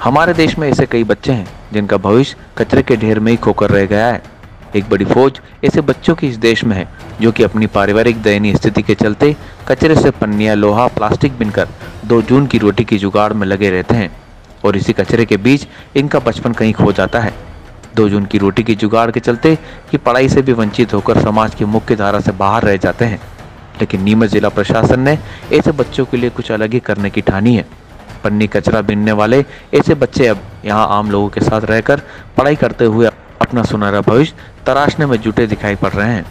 हमारे देश में ऐसे कई बच्चे हैं जिनका भविष्य कचरे के ढेर में ही खोकर रह गया है। एक बड़ी फौज ऐसे बच्चों की इस देश में है जो कि अपनी पारिवारिक दयनीय स्थिति के चलते कचरे से पन्नियां, लोहा, प्लास्टिक बिनकर 2 जून की रोटी की जुगाड़ में लगे रहते हैं और इसी कचरे के बीच इनका बचपन कहीं खो जाता है। 2 जून की रोटी की जुगाड़ के चलते ये पढ़ाई से भी वंचित होकर समाज की मुख्य धारा से बाहर रह जाते हैं। लेकिन नीमच जिला प्रशासन ने ऐसे बच्चों के लिए कुछ अलग ही करने की ठानी है। पन्नी कचरा बीनने वाले ऐसे बच्चे अब यहाँ आम लोगों के साथ रहकर पढ़ाई करते हुए अपना सुनहरा भविष्य तराशने में जुटे दिखाई पड़ रहे हैं।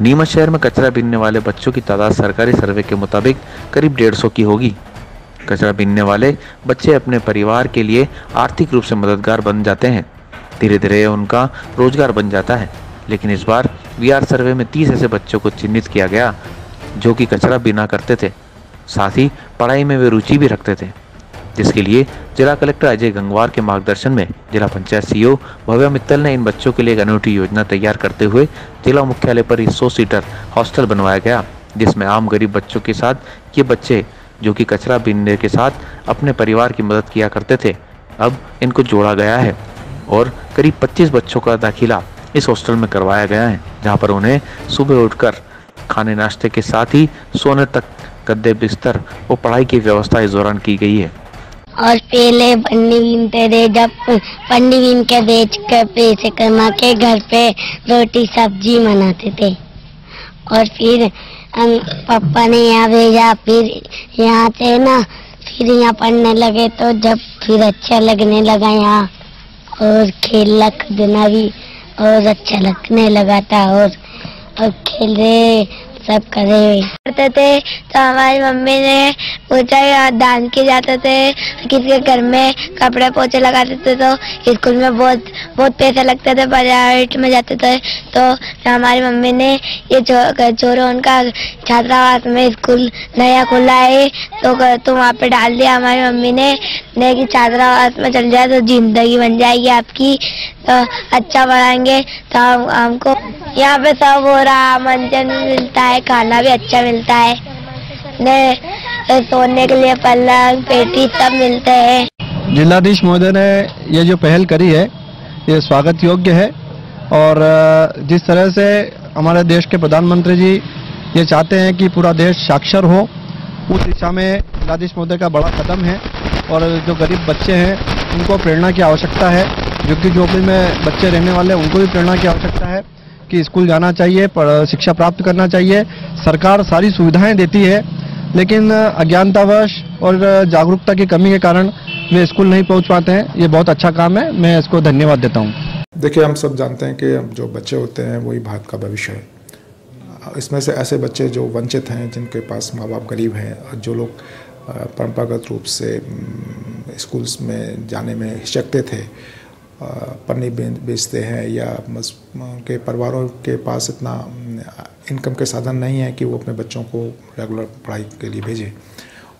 नीमच शहर में कचरा बीनने वाले बच्चों की तादाद सरकारी सर्वे के मुताबिक करीब 150 की होगी। कचरा बीनने वाले बच्चे अपने परिवार के लिए आर्थिक रूप से मददगार बन जाते हैं। धीरे धीरे उनका रोजगार बन जाता है। लेकिन इस बार वीआर सर्वे में 30 ऐसे बच्चों को चिन्हित किया गया जो कि कचरा बीना करते थे, साथ ही पढ़ाई में वे रुचि भी रखते थे, जिसके लिए जिला कलेक्टर अजय गंगवार के मार्गदर्शन में जिला पंचायत सीईओ भव्या मित्तल ने इन बच्चों के लिए एक अनूठी योजना तैयार करते हुए जिला मुख्यालय पर 100 सीटर हॉस्टल बनवाया गया, जिसमें आम गरीब बच्चों के साथ ये बच्चे जो कि कचरा बीनने के साथ अपने परिवार की मदद किया करते थे, अब इनको जोड़ा गया है और करीब 25 बच्चों का दाखिला इस हॉस्टल में करवाया गया है, जहाँ पर उन्हें सुबह उठकर खाने नाश्ते के साथ ही सोने तक गद्दे, बिस्तर और पढ़ाई की व्यवस्था इस दौरान की गई है। और पहले पन्नी बीनते थे, जब पन्नी बीन के बेच कर पैसे कमा के घर पे रोटी सब्जी बनाते थे और फिर पापा ने यहाँ भेजा, फिर यहाँ से ना फिर यहाँ पढ़ने लगे तो जब फिर अच्छा लगने लगा यहाँ और खेलना कूदना भी और अच्छा लगने लगा था और खेले सब करते थे। तो हमारी मम्मी ने पूछा दान किए जाते थे, किसी के घर में कपड़े पोछे लगाते थे तो स्कूल में बहुत पैसे लगते थे, प्राइवेट में जाते थे। तो हमारी मम्मी ने ये चोरों उनका छात्रावास में स्कूल नया खुला है तो वहाँ पे डाल दिया हमारी मम्मी ने कि छात्रावास में चल जाए तो जिंदगी बन जाएगी आपकी, तो अच्छा पढ़ाएंगे। तो हमको यहाँ पे सब हो रहा, मंचन मिलता है, खाना भी अच्छा मिलता है, सोने के लिए पलंग पेटी सब मिलते हैं। जिलाधीश महोदय ने ये जो पहल करी है ये स्वागत योग्य है और जिस तरह से हमारे देश के प्रधानमंत्री जी ये चाहते हैं कि पूरा देश साक्षर हो, उस दिशा में जिलाधीश महोदय का बड़ा कदम है। और जो गरीब बच्चे हैं उनको प्रेरणा की आवश्यकता है, जो कि झोपड़ी में बच्चे रहने वाले उनको भी प्रेरणा की आवश्यकता है कि स्कूल जाना चाहिए, शिक्षा प्राप्त करना चाहिए। सरकार सारी सुविधाएं देती है लेकिन अज्ञानतावश और जागरूकता की कमी के कारण वे स्कूल नहीं पहुंच पाते हैं। ये बहुत अच्छा काम है, मैं इसको धन्यवाद देता हूं। देखिए, हम सब जानते हैं कि जो बच्चे होते हैं वही भारत का भविष्य है। इसमें से ऐसे बच्चे जो वंचित हैं, जिनके पास माँ बाप गरीब हैं, जो लोग परंपरागत रूप से स्कूल्स में जाने में हिचकते थे, पन्नी बेचते हैं या उनके परिवारों के पास इतना इनकम के साधन नहीं है कि वो अपने बच्चों को रेगुलर पढ़ाई के लिए भेजें,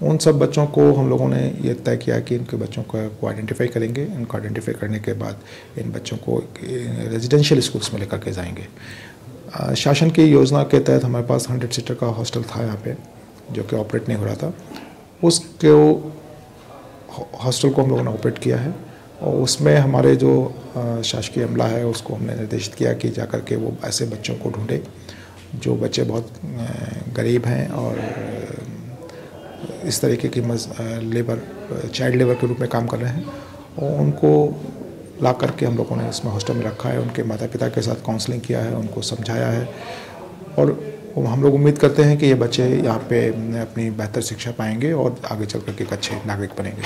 उन सब बच्चों को हम लोगों ने ये तय किया कि इनके बच्चों को आइडेंटिफाई करेंगे। इनको आइडेंटिफाई करने के बाद इन बच्चों को रेजिडेंशियल स्कूल्स में लेकर के जाएंगे। शासन की योजना के तहत हमारे पास 100 सीटर का हॉस्टल था यहाँ पे, जो कि ऑपरेट नहीं हो रहा था। उसके हॉस्टल को हम लोगों ने ऑपरेट किया है और उसमें हमारे जो शासकीय अमला है उसको हमने निर्देशित किया कि जाकर के वो ऐसे बच्चों को ढूंढे जो बच्चे बहुत गरीब हैं और इस तरीके की चाइल्ड लेबर के रूप में काम कर रहे हैं, और उनको ला करके हम लोगों ने इसमें हॉस्टल में रखा है। उनके माता पिता के साथ काउंसलिंग किया है, उनको समझाया है और हम लोग उम्मीद करते हैं कि ये बच्चे यहाँ पे अपनी बेहतर शिक्षा पाएंगे और आगे चल कर के एक अच्छे नागरिक बनेंगे।